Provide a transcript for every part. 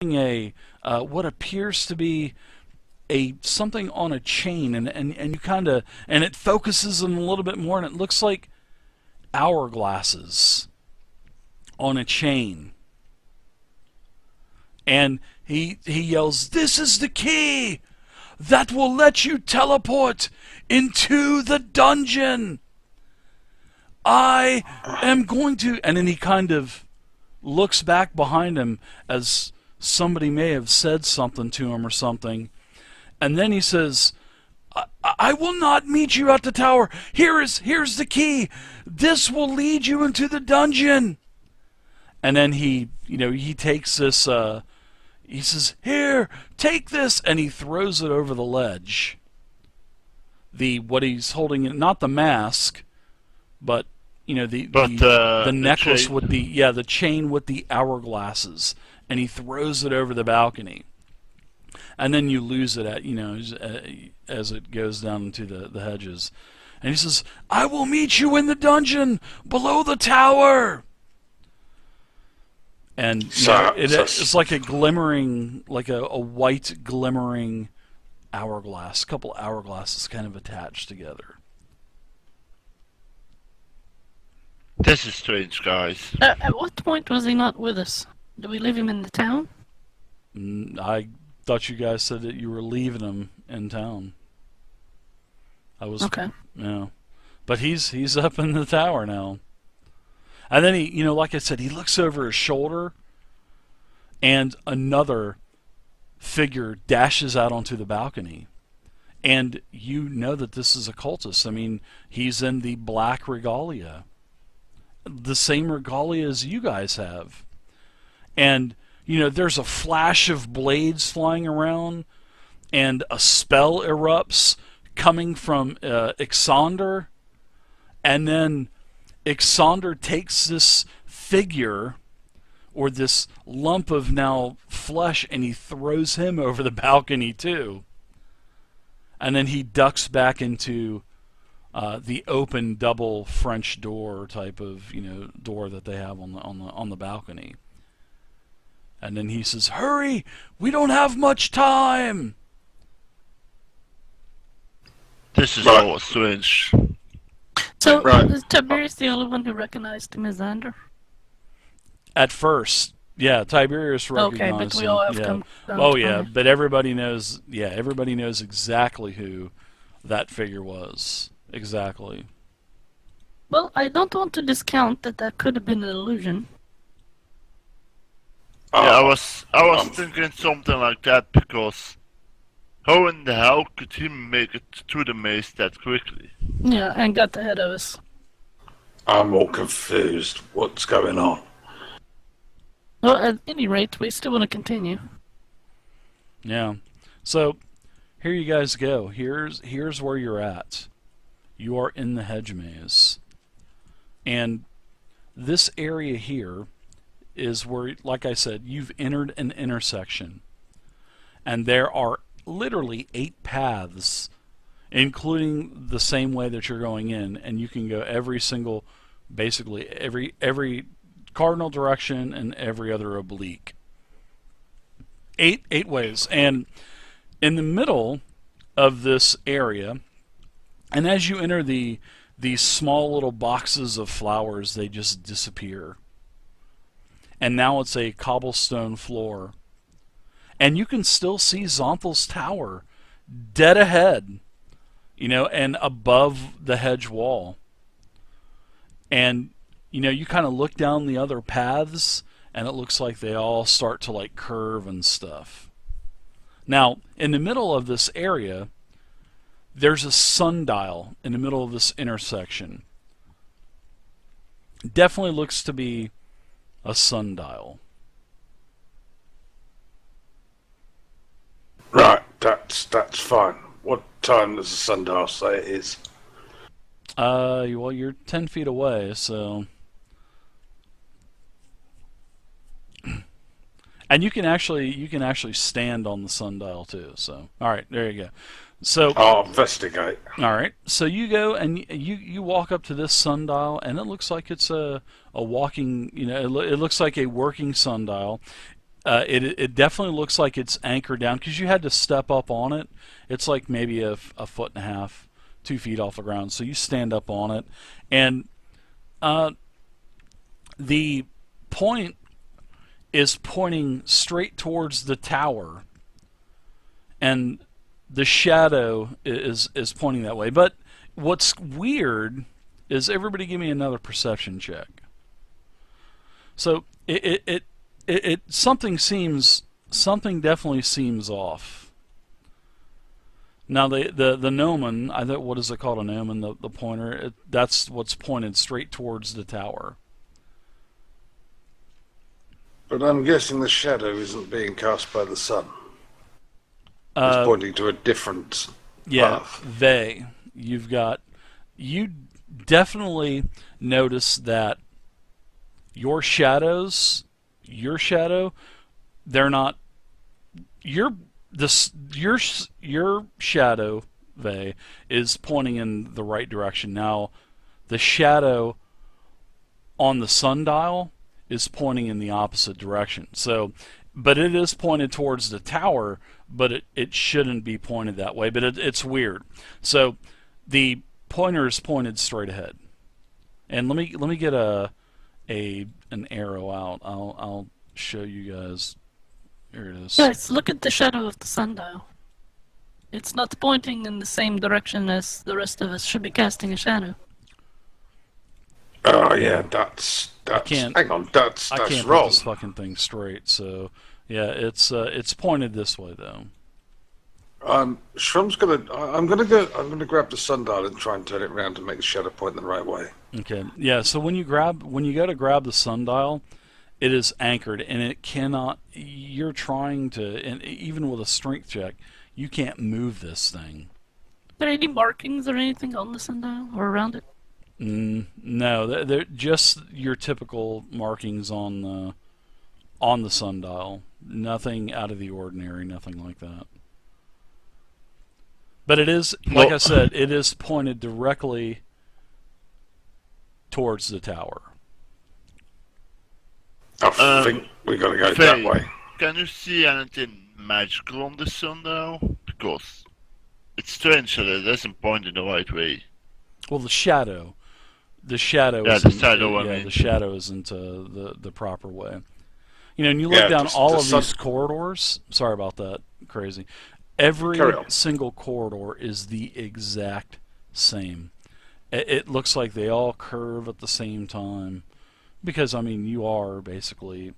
a what appears to be a something on a chain, and you kind of and it focuses in a little bit more, and it looks like hourglasses on a chain. And he yells, "This is the key that will let you teleport into the dungeon. I am going to," and then he kind of looks back behind him as somebody may have said something to him or something. And then he says, I will not meet you at the tower. Here's the key. This will lead you into the dungeon. And then he takes this, he says, "Here, take this," and he throws it over the ledge. What he's holding, not the mask, but the necklace with the chain with the hourglasses, and he throws it over the balcony. And then you lose it as it goes down into the hedges. And he says, "I will meet you in the dungeon below the tower." And it's like a glimmering, like a white glimmering hourglass, a couple hourglasses kind of attached together. This is strange, guys. At what point was he not with us? Did we leave him in the town? I thought you guys said that you were leaving him in town. Okay. Yeah, but he's up in the tower now. And then he, like I said, he looks over his shoulder, and another figure dashes out onto the balcony. And you know that this is a cultist. I mean, he's in the black regalia. The same regalia as you guys have. And, there's a flash of blades flying around, and a spell erupts coming from Xonthal. And then Xonthal takes this figure, or this lump of now flesh, and he throws him over the balcony too. And then he ducks back into the open double French door type of door that they have on the balcony. And then he says, "Hurry! We don't have much time!" This is all strange. So, is Tiberius the only one who recognized him as Xander? At first, yeah, Tiberius recognized him. Okay, but we all have come down Oh to yeah, find. but everybody knows. Yeah, everybody knows exactly who that figure was. Exactly. Well, I don't want to discount that could have been an illusion. Yeah, I was thinking something like that, because how in the hell could he make it to the maze that quickly? Yeah, and got ahead of us. I'm all confused. What's going on? Well, at any rate, we still want to continue. Yeah. So here you guys go. Here's where you're at. You are in the hedge maze, and this area here is where, like I said, you've entered an intersection, and there are literally 8 paths, including the same way that you're going in, and you can go basically every cardinal direction and every other oblique. Eight ways. And in the middle of this area, and as you enter these small little boxes of flowers, they just disappear. And now it's a cobblestone floor. And you can still see Xonthal's tower dead ahead, and above the hedge wall. And, you kind of look down the other paths, and it looks like they all start to curve and stuff. Now, in the middle of this area, there's a sundial in the middle of this intersection. Definitely looks to be a sundial. Right, that's fine. What time does the sundial say it is? Well, you're 10 feet away, so. And you can actually stand on the sundial too. So, all right, there you go. So I'll investigate. All right. So you go and you walk up to this sundial, and it looks like it's a walking. It looks like a working sundial. It definitely looks like it's anchored down because you had to step up on it. It's like maybe a foot and a half, 2 feet off the ground. So you stand up on it, and the point is pointing straight towards the tower, and the shadow is pointing that way. But what's weird is everybody give me another perception check. So it something definitely seems off. Now the gnomon, what is it called, a gnomon, the pointer, that's what's pointed straight towards the tower. But I'm guessing the shadow isn't being cast by the sun. It's pointing to a different path. You definitely notice that your shadow, they're not, your shadow, Vey, is pointing in the right direction. Now, the shadow on the sundial is pointing in the opposite direction. So, but it is pointed towards the tower, but it shouldn't be pointed that way. But it's weird. So, the pointer is pointed straight ahead. And let me get an arrow out. I'll show you guys. Here it is. Guys, look at the shadow of the sundial. It's not pointing in the same direction as the rest of us should be casting a shadow. Oh yeah, that's hang on, that's I can't wrong. put this fucking thing straight. So yeah, it's pointed this way though. Shrum's I'm gonna grab the sundial and try and turn it around to make the shadow point the right way. Okay. Yeah. So when you go to grab the sundial, it is anchored, and it cannot. You're trying to, and even with a strength check, you can't move this thing. Are there any markings or anything on the sundial or around it? No, they're just your typical markings on the sundial. Nothing out of the ordinary. Nothing like that. But it is, like I said, it is pointed directly towards the tower. I think we got to go that way. Can you see anything magical on the sundial? Because it's strange that it doesn't point in the right way. Well, the shadow. The shadow. Yeah, isn't, the shadow. the shadow isn't the proper way. You know, and you look down all of these corridors. Sorry about that. Crazy. Every single corridor is the exact same. It looks like they all curve at the same time. Because, I mean, you are basically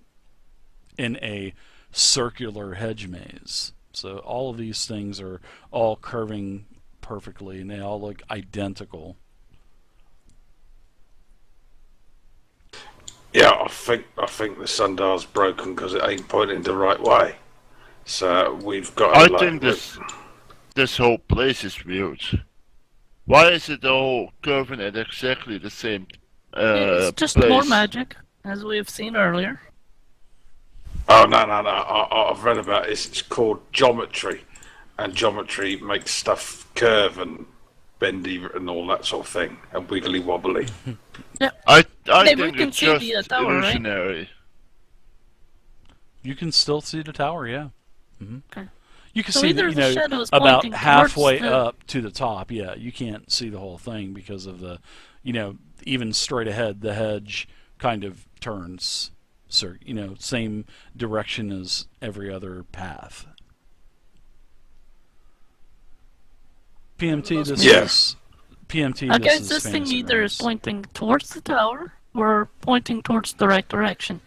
in a circular hedge maze. So all of these things are all curving perfectly, and they all look identical. Yeah, I think the sundial's broken because it ain't pointing the right way. So we've got. I think this whole place is weird. Why is it all curving at exactly the same? It's just place? more magic, as we have seen earlier. Oh no! I've read about this. It's called geometry, and geometry makes stuff curve and bendy and all that sort of thing, and wiggly wobbly. Yeah. I Maybe think we can it's see just the tower, illusionary. right? You can still see the tower, yeah. Mm-hmm. Okay. You can So see either the shadow's about pointing halfway towards the- up to the top. Yeah, you can't see the whole thing because of the, even straight ahead, the hedge kind of turns, same direction as every other path. PMT, this is PMT. I guess this this is thing Fantasy either is Realms. pointing towards the tower or pointing towards the right direction.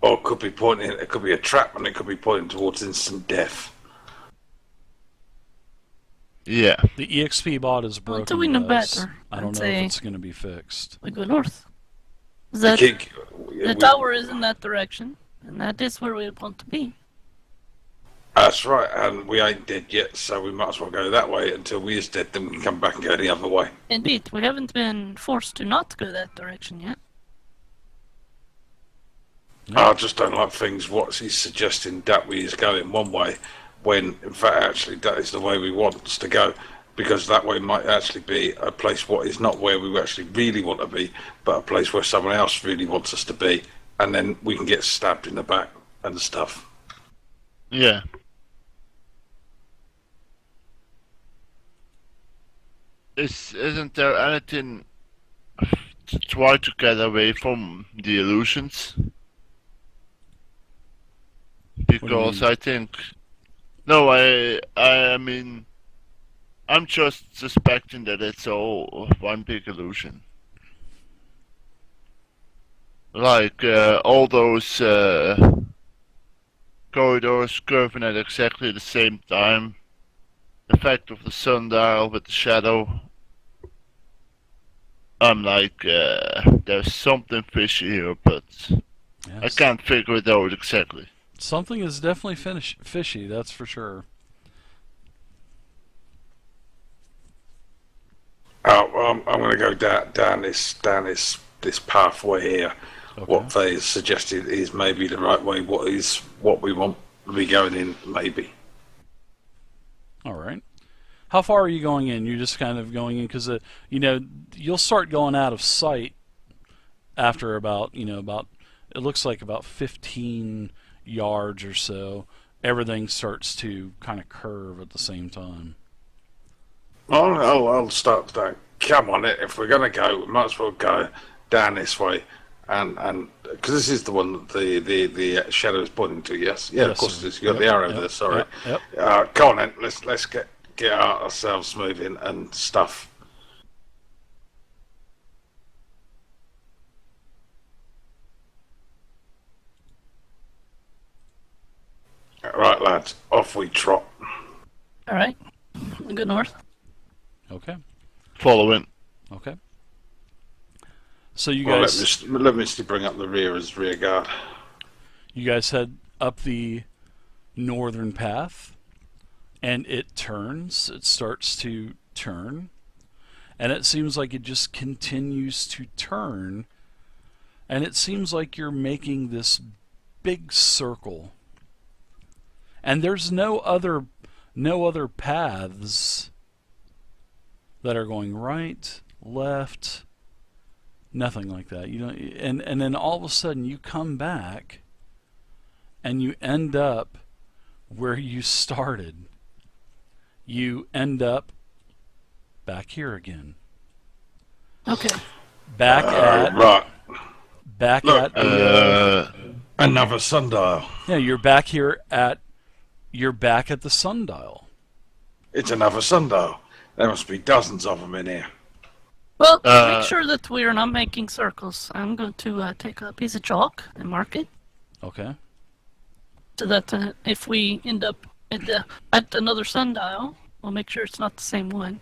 Or it could be pointing. It could be a trap, and it could be pointing towards instant death. Yeah. The EXP bot is broken. Until we know guys. better, I don't I'd know if say it's going to be fixed. we go north. The tower is in that direction, and that is where we want to be. That's right, and we ain't dead yet, so we might as well go that way until we is dead. Then we can come back and go the other way. Indeed, we haven't been forced to not go that direction yet. I just don't like things what he's suggesting that we is going one way, when in fact actually that is the way we want us to go, because that way might actually be a place what is not where we actually really want to be, but a place where someone else really wants us to be, and then we can get stabbed in the back and stuff. Yeah. Isn't there anything to try to get away from the illusions? Because mean? I think... No, I mean... I'm just suspecting that it's all one big illusion. Like, all those corridors curving at exactly the same time. The fact of the sundial with the shadow. I'm like, there's something fishy here, but I Yes. can't figure it out exactly. Something is definitely fishy, that's for sure. I'm going to go down this pathway here. Okay. What they suggested is maybe the right way. What we want to be going in, maybe. All right. How far are you going in? You're just kind of going in because you'll start going out of sight after about it looks like about 15 yards or so. Everything starts to kind of curve at the same time. I'll start that. Come on, if we're going to go, we might as well go down this way, and because this is the one that the shadow is pointing to. Yes, yeah, Yes, of course sir. it is. You got the arrow there. Sorry. Yep. Come on, then. Let's get ourselves moving and stuff. Right, lads, off we trot. All right. We go north. Okay. Following. Okay. So you Well, guys, let Misty bring up the rear as rear guard. you guys head up the northern path, and it turns. It starts to turn, and it seems like it just continues to turn, and it seems like you're making this big circle, and there's no other paths that are going right, left, nothing like that. And then all of a sudden you come back and you end up where you started. You end up back here again. Okay. Back at Right. back Look, at the another sundial. yeah, you're back at the sundial. It's another sundial. There must be dozens of them in here. Well, to make sure that we're not making circles, I'm going to take a piece of chalk and mark it Okay. so that if we end up at another sundial, we'll make sure it's not the same one.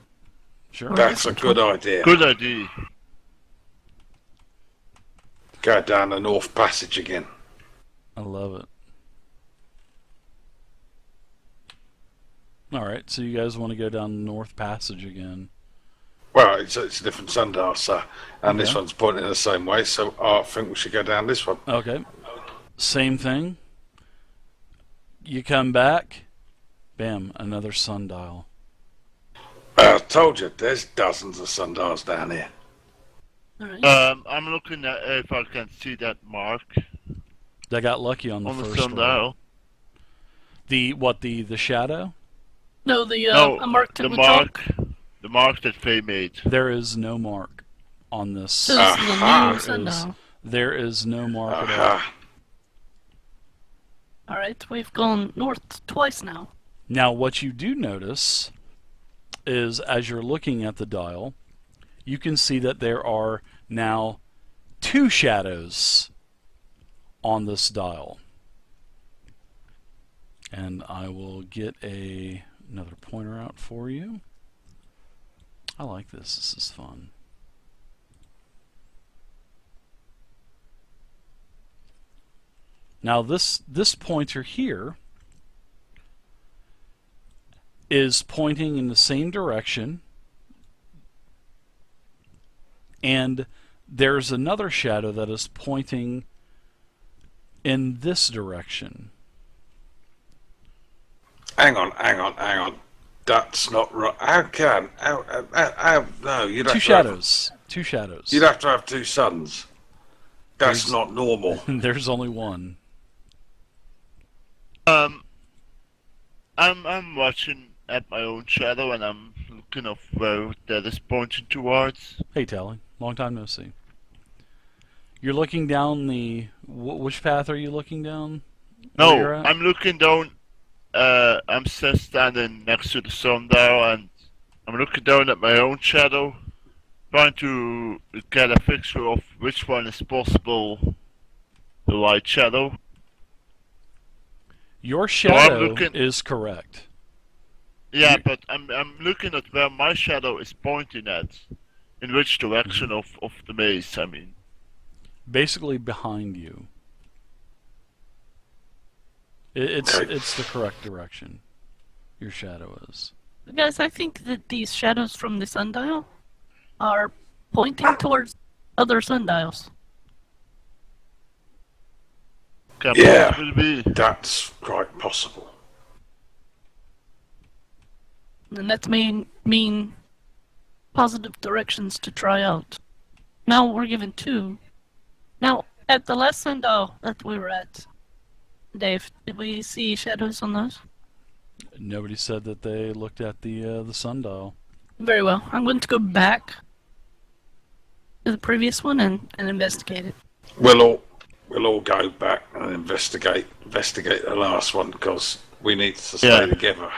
Sure. That's a good idea. Good idea. Go down the North Passage again. I love it. All right, so you guys want to go down the North Passage again. Well, it's a different sundial, sir. And this Okay. one's pointing the same way, so I think we should go down this one. Okay. Same thing. You come back, bam, another sundial. I told you, there's dozens of sundials down here. All right. I'm looking at if I can see that mark They got lucky on the on the first one. sundial. The shadow? No, No, I marked it the with mark, chalk. the mark that Faye made. There is no mark on this. So this is the Aha. new sundial. There is no mark at all. Aha. All right, we've gone north twice now. Now, what you do notice is as you're looking at the dial, you can see that there are now two shadows on this dial. And I will get another pointer out for you. I like this. This is fun. Now this pointer here is pointing in the same direction, and there's another shadow that is pointing in this direction. Hang on. That's not right. How can? No, you'd have Two to have- shadows. Two shadows. You'd have to have two suns. That's There's- not normal. There's only one. Um, I'm watching at my own shadow, and I'm looking of where that is pointing towards. Hey, Tally. Long time no see. You're looking down the... which path are you looking down? Where you're No, at? I'm looking down. I'm still standing next to the sundial, and I'm looking down at my own shadow, trying to get a picture of which one is possible the right shadow. Your I'm shadow looking- is correct. Yeah, You- but I'm looking at where my shadow is pointing at, in which direction of the maze. I mean, Basically behind you. It's the correct direction. Your shadow is. Guys, I think that these shadows from the sundial are pointing towards other sundials. can Yeah. possibly be. That's quite possible. And that may mean positive directions to try out. Now we're given 2. Now, at the last sundial that we were at, Dave, did we see shadows on those? Nobody said that they looked at the sundial. Very well. I'm going to go back to the previous one and investigate it. We'll all go back and investigate the last one because we need to stay Yeah. together.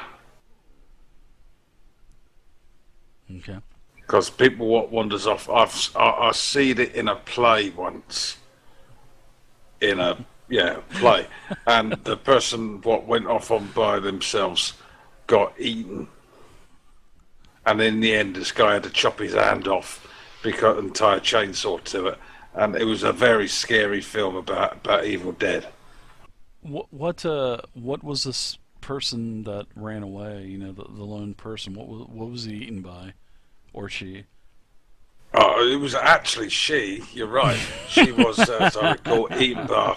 Okay. Because people what wanders off. I've seen it in a play once. In a play, and the person what went off on by themselves got eaten, and in the end, this guy had to chop his hand off because and tie a chainsaw to it, and it was a very scary film about Evil Dead. What was this person that ran away? You know, the lone person. What was he eaten by, or she? Oh, it was actually she. You're right. She was, as I recall, eaten by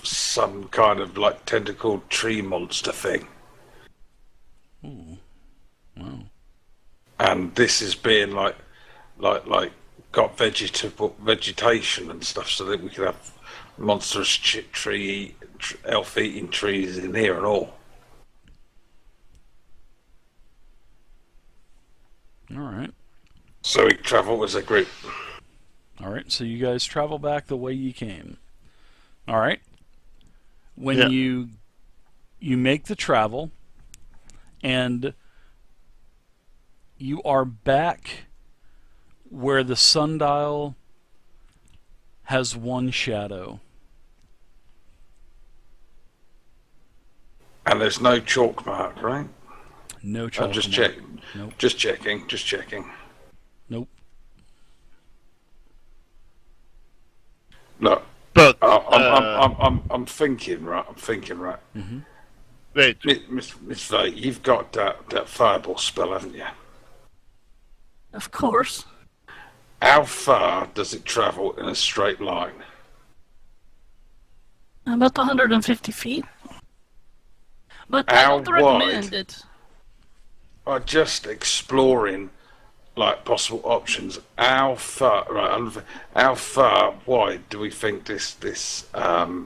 some kind of like tentacled tree monster thing. Ooh. Wow. And this is being like got vegetation and stuff, so that we could have monstrous elf eating trees in here and all. All right. So we travel as a group. All right. So you guys travel back the way you came. All right. When Yeah. you make the travel, and you are back where the sundial has one shadow. And there's no chalk mark, right? No I'm chalk just mark. checking. Nope. Just checking. Nope. Look, But I'm thinking right. Mm-hmm. wait, Miss Vate, you've got that fireball spell, haven't you? Of course. How far does it travel in a straight line? About 150 feet. But I How don't recommend wide? it. Just exploring like possible options. How far? Right. How far wide do we think this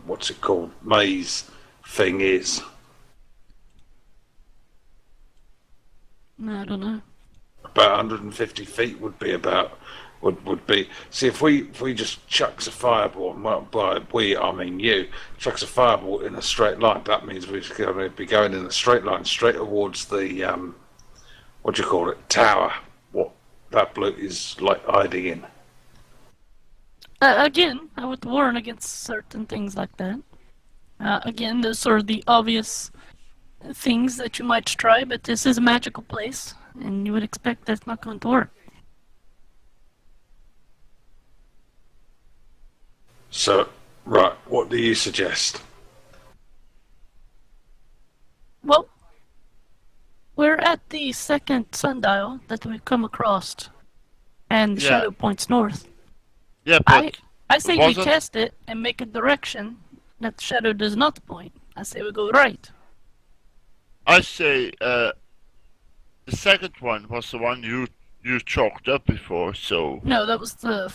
what's it called, maze thing is? No, I don't know. About 150 feet would be about. Would be. See, if we just chucks a fireball, and well, by we I mean you, chucks a fireball in a straight line. That means we're going to be going in a straight line straight towards the what do you call it, tower? What that bloke is like hiding in. Again, I would warn against certain things like that. Again, those are the obvious things that you might try, but this is a magical place, and you would expect that's not going to work. So, right, what do you suggest? Well, we're at the second sundial that we've come across, and the Yeah. shadow points north. yeah, but I say we wasn't- test it and make a direction that the shadow does not point. I say we go right. I say the second one was the one you chalked up before. So No, that was the.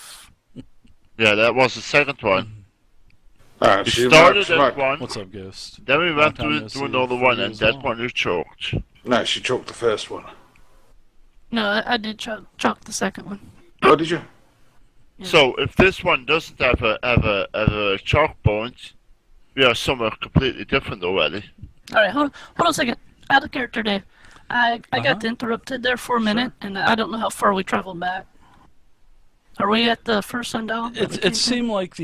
yeah, that was the second one. We She started right. at one, What's up, Ghost? then we went Long time no to see another for one, you and as that well. one you choked. No, she chalked the first one. No, I did chalk the second one. Oh, did you? Yeah. So if this one doesn't have a chalk point, we are somewhere completely different already. All right, hold on a second. Out of character, Dave. I got interrupted there for a minute, and I don't know how far we traveled back. Are we at the first sundial? It seemed like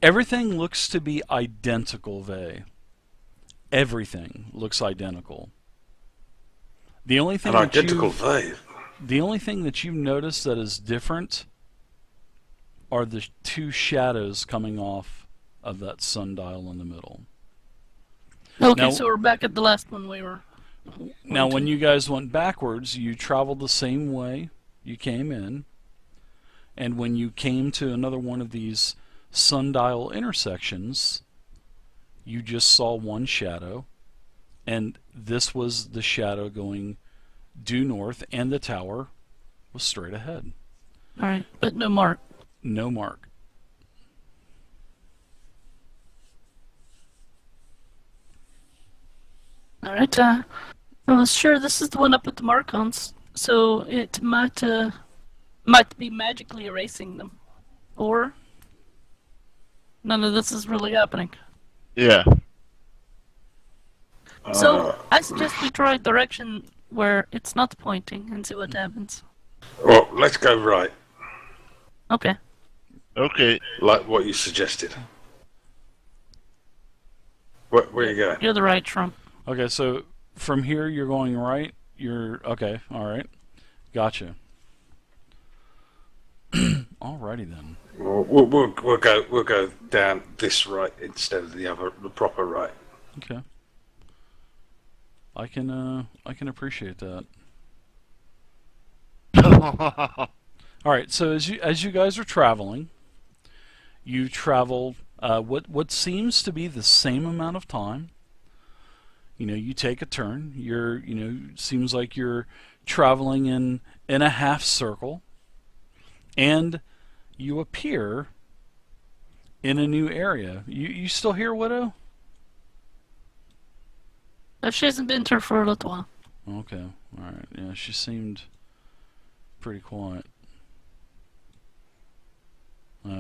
everything looks to be identical, Vey. Everything looks identical. The only thing An identical vein. the only thing that you've noticed that is different are the two shadows coming off of that sundial in the middle. Okay, Now- so we're back at the last one we were. Now, when you guys went backwards, you traveled the same way you came in, and when you came to another one of these sundial intersections, you just saw one shadow, and this was the shadow going due north, and the tower was straight ahead. All right, but no mark. No mark. All right, I was sure this is the one up with the mark on, so it might be magically erasing them, or none of this is really happening. Yeah. So I suggest we try a direction where it's not pointing and see what happens. Well, let's go right, Okay. Okay. like what you suggested. Where are you going? You're the right Trump. Okay, so from here you're going right. You're okay. All right, gotcha. Alrighty then. We'll go down this right instead of the proper right. Okay. I can appreciate that. All right. So as you guys are traveling, you travel what seems to be the same amount of time. You know, you take a turn. Seems like you're traveling in a half circle, and you appear in a new area. You still here, Widow? She hasn't been here for a little while. Okay. All right. Yeah, she seemed pretty quiet.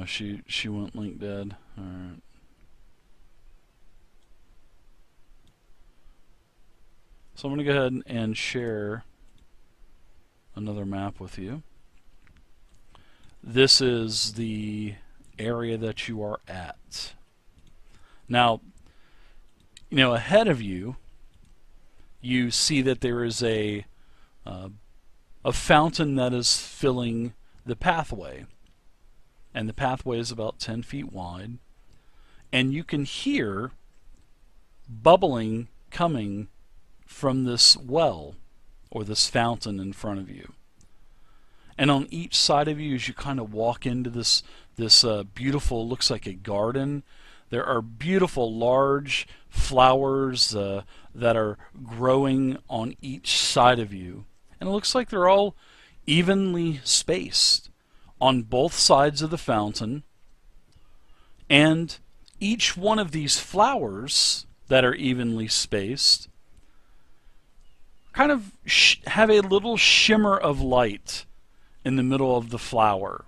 She went link dead. All right. So I'm going to go ahead and share another map with you. This is the area that you are at. Now, ahead of you, you see that there is a fountain that is filling the pathway. And the pathway is about 10 feet wide. And you can hear bubbling coming from this well, or this fountain in front of you. And on each side of you, as you kind of walk into this beautiful, looks like a garden, there are beautiful large flowers that are growing on each side of you. And it looks like they're all evenly spaced on both sides of the fountain. And each one of these flowers that are evenly spaced kind of have a little shimmer of light in the middle of the flower.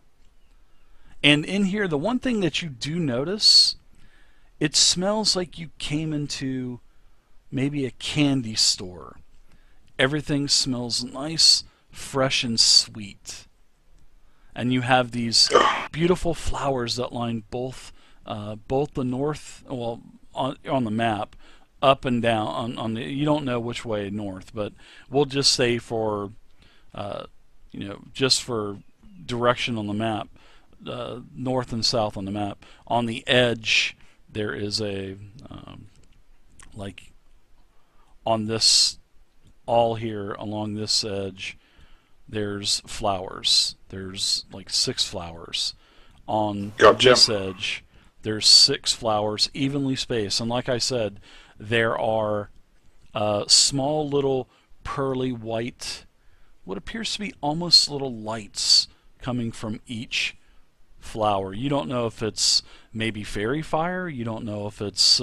And in here, the one thing that you do notice, it smells like you came into maybe a candy store. Everything smells nice, fresh, and sweet. And you have these beautiful flowers that line both the north, well, on the map, up and down. On the, you don't know which way north, but we'll just say for just for direction on the map, north and south on the map. On the edge, there is a like on this, all here along this edge, there's flowers. There's like 6 flowers. On this edge, there's 6 flowers evenly spaced. And like I said, there are small little pearly white, what appears to be almost little lights coming from each flower. You don't know if it's maybe fairy fire. You don't know if it's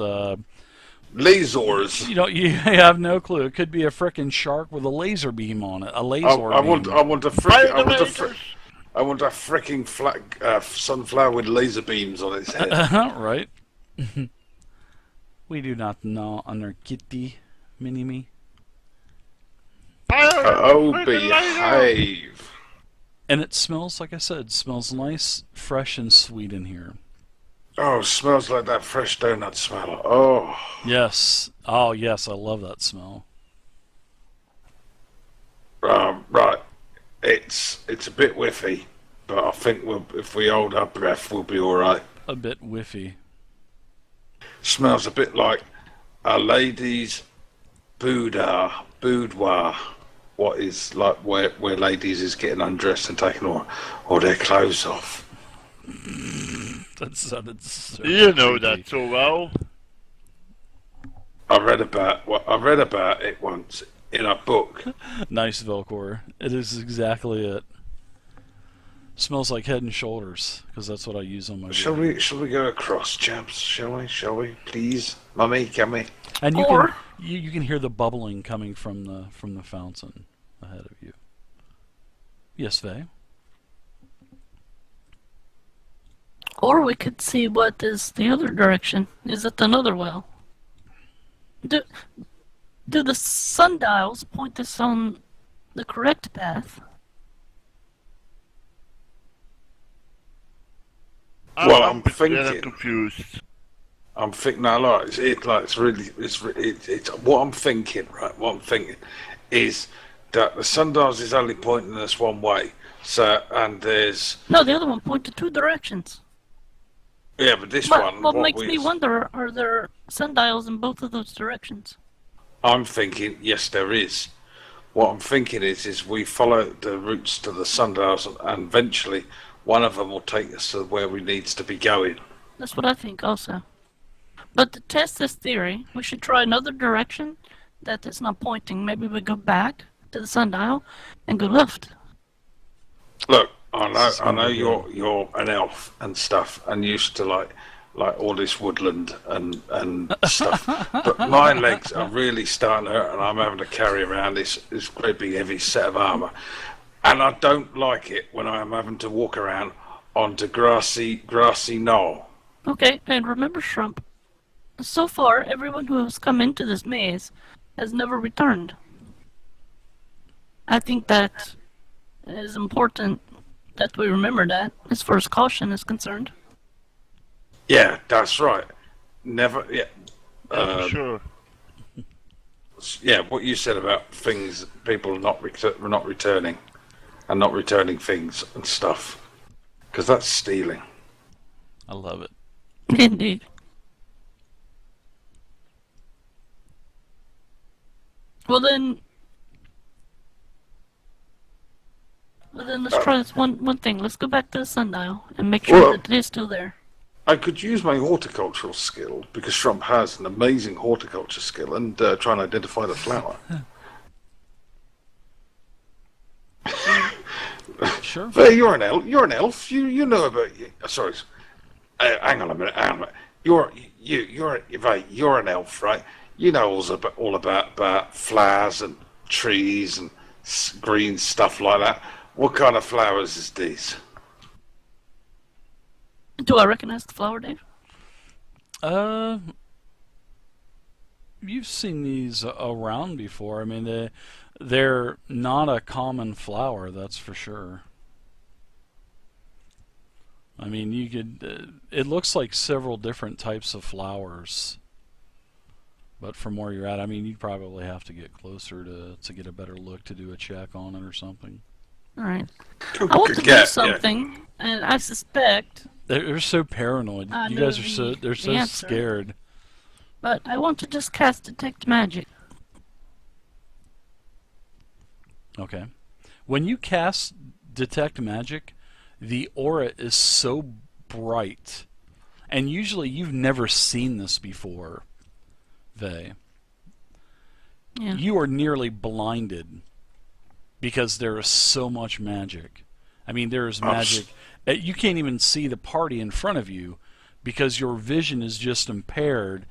Lasers. you have no clue. It could be a frickin' shark with a laser beam on it. A laser I beam. want a freaking sunflower with laser beams on its head. Right. We do not know under kitty, mini-me. Behave. And it smells, like I said, smells nice, fresh, and sweet in here. Oh, it smells like that fresh donut smell. Oh. Yes. Oh, yes, I love that smell. Right. It's a bit whiffy, but I think if we hold our breath, we'll be all right. A bit whiffy. Smells a bit like a lady's boudoir. What is like where ladies is getting undressed and taking all their clothes off. That sounded so You know creepy. that so well. I read about it once in a book. Nice, Velcor. It is exactly it. Smells like Head and Shoulders, because that's what I use on my Shall beard. we go across, chaps? Shall we? Please, Mummy, can we? And you Or- can you can hear the bubbling coming from the fountain ahead of you. Yes, Vay. Or we could see what is the other direction. Is it another well? Do the sundials point us on the correct path? Well, I'm I'm thinking- confused. I'm thinking, no, like it's what I'm thinking, right? What I'm thinking is that the sundials is only pointing us one way. So, and there's No, the other one pointed two directions. but this What one, makes me wonder, are there sundials in both of those directions? I'm thinking, yes, there is. What I'm thinking is we follow the routes to the sundials, and eventually one of them will take us to where we needs to be going. That's what I think also. But to test this theory, we should try another direction that is not pointing. Maybe we go back to the sundial and go left. Look, This is I gonna know be you're an elf and stuff, and used to like all this woodland and stuff. But my legs are really starting to hurt, and I'm having to carry around this great big heavy set of armour, and I don't like it when I'm having to walk around onto grassy knoll. Okay, and remember, Shrump, so far everyone who has come into this maze has never returned. I think that is important that we remember that, as far as caution is concerned. Yeah, that's right. Never. Yeah. For sure. Yeah, what you said about things, people not returning, and not returning things and stuff, because that's stealing. I love it. Indeed. Well then, let's try this one thing. Let's go back to the sundial and make sure Well- that it is still there. I could use my horticultural skill, because Trump has an amazing horticulture skill, and try and identify the flower. Sure. Hey, you're an elf. You're an elf. You know about. Sorry. Hang on a minute. You're an elf, right? You know all about flowers and trees and green stuff like that. What kind of flowers is these? Do I recognize the flower, Dave? You've seen these around before. I mean, they're not a common flower, that's for sure. I mean, you could. It looks like several different types of flowers. But from where you're at, I mean, you'd probably have to get closer to get a better look to do a check on it or something. All right. I want to do something, and I suspect, They're so paranoid. I You know guys are they're the so answer. scared. but I want to just cast Detect Magic. Okay. When you cast Detect Magic, the aura is so bright. And usually you've never seen this before, Vay. Yeah. You are nearly blinded because there is so much magic. I mean, there's magic. You can't even see the party in front of you because your vision is just impaired